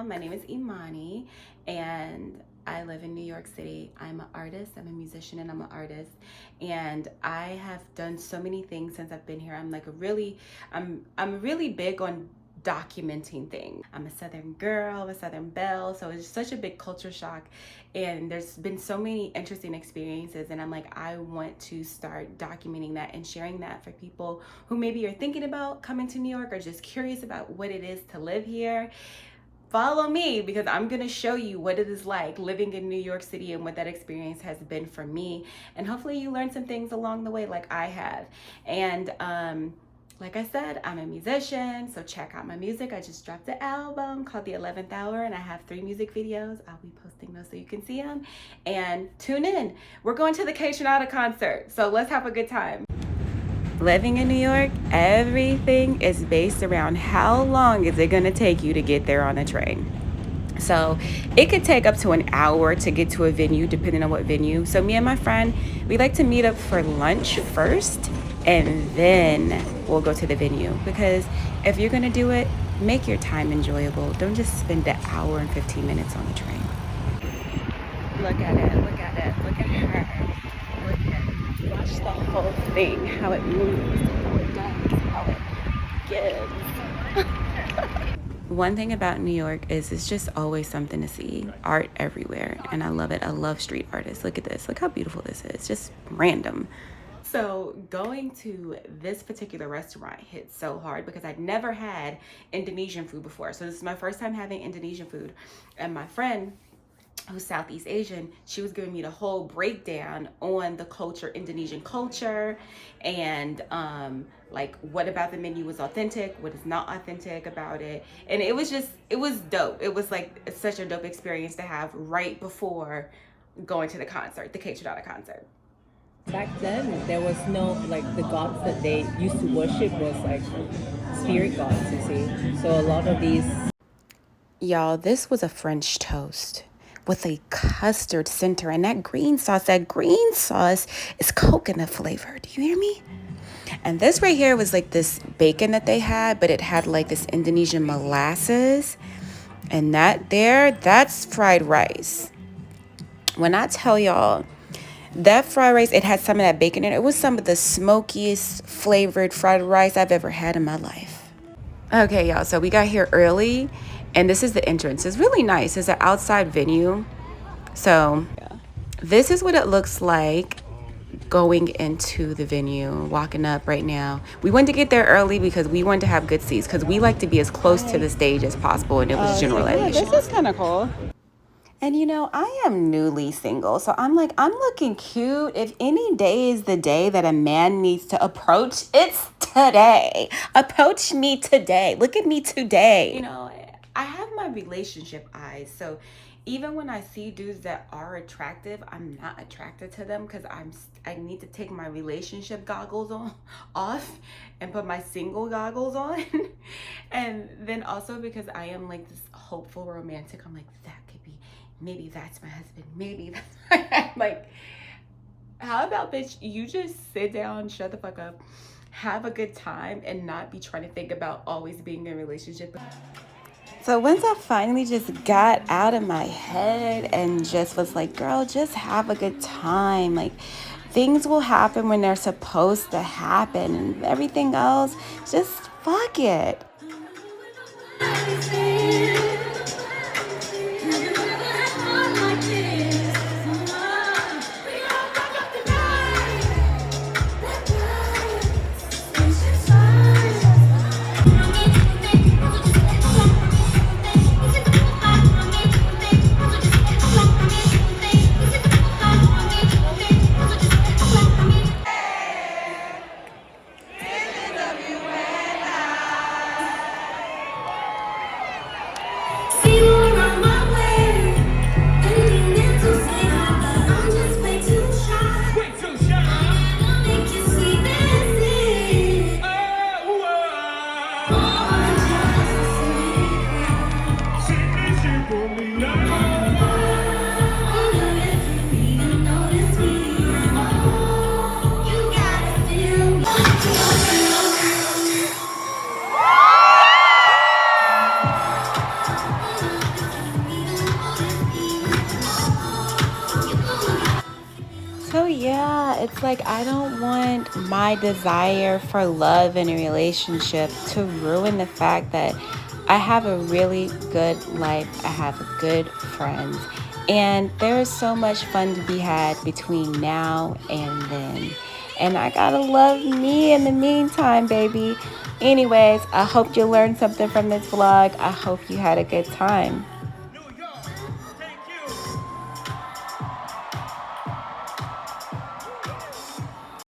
My name is Imani, and I live in New York City. I'm an artist, I'm a musician, and I'm an artist. And I have done so many things since I've been here. I'm really big on documenting things. I'm a Southern girl, I'm a Southern belle, so it's such a big culture shock. And there's been so many interesting experiences, and I'm like, I want to start documenting that and sharing that for people who maybe are thinking about coming to New York or just curious about what it is to live here. Follow me, because I'm gonna show you what it is like living in New York City and what that experience has been for me. And hopefully you learn some things along the way like I have. And like I said, I'm a musician, so check out my music. I just dropped an album called The 11th Hour, and I have 3 music videos. I'll be posting those so you can see them. And tune in. We're going to the Kaytranada concert, so let's have a good time. Living in New York, everything is based around how long is it gonna take you to get there on a train. So it could take up to an hour to get to a venue, depending on what venue. So me and my friend, we like to meet up for lunch first, and then we'll go to the venue. Because if you're gonna do it, make your time enjoyable. Don't just spend an hour and 15 minutes on the train. Look at it, look at it, look at her. Look at it. Watch the whole thing, how it moves, how it does, how it gives. One thing about New York is it's just always something to see. Art everywhere, and I love it. I love street artists. Look at this. Look how beautiful this is. Just random. So going to this particular restaurant hit so hard because I'd never had Indonesian food before. So this is my first time having Indonesian food. And my friend, who's Southeast Asian, she was giving me the whole breakdown on the culture, Indonesian culture, and like what about the menu was authentic, what is not authentic about it. And it was dope. It was like such a dope experience to have right before going to the concert, the Kaytranada concert. Back then, there was no, like, the gods that they used to worship was like spirit gods, you see. So a lot of these... Y'all, this was a French toast with a custard center, and that green sauce is coconut flavored. Do you hear me? And this right here was like this bacon that they had, but it had like this Indonesian molasses. And that's fried rice. When I tell y'all, that fried rice, it had some of that bacon in it. It was some of the smokiest flavored fried rice I've ever had in my life. Okay, y'all, so we got here early, and this is the entrance. It's really nice. It's an outside venue. So this is what it looks like going into the venue, walking up right now. We wanted to get there early because we wanted to have good seats, because we like to be as close to the stage as possible, and it was general admission. This is kind of cool. And you know, I am newly single, so I'm looking cute. If any day is the day that a man needs to approach, it's today. Approach me today. Look at me today. You know, I have my relationship eyes, so even when I see dudes that are attractive, I'm not attracted to them because I need to take my relationship goggles off and put my single goggles on. And then also because I am like this hopeful romantic, I'm like, that could be, maybe that's my husband, maybe that's like, how about, bitch, you just sit down, shut the fuck up, have a good time, and not be trying to think about always being in a relationship. So once I finally just got out of my head and just was like, girl, just have a good time. Like, things will happen when they're supposed to happen, and everything else, just fuck it. like I don't want my desire for love in a relationship to ruin the fact that I have a really good life. I have good friends. And there's so much fun to be had between now and then. And I gotta love me in the meantime, baby. Anyways, I hope you learned something from this vlog. I hope you had a good time.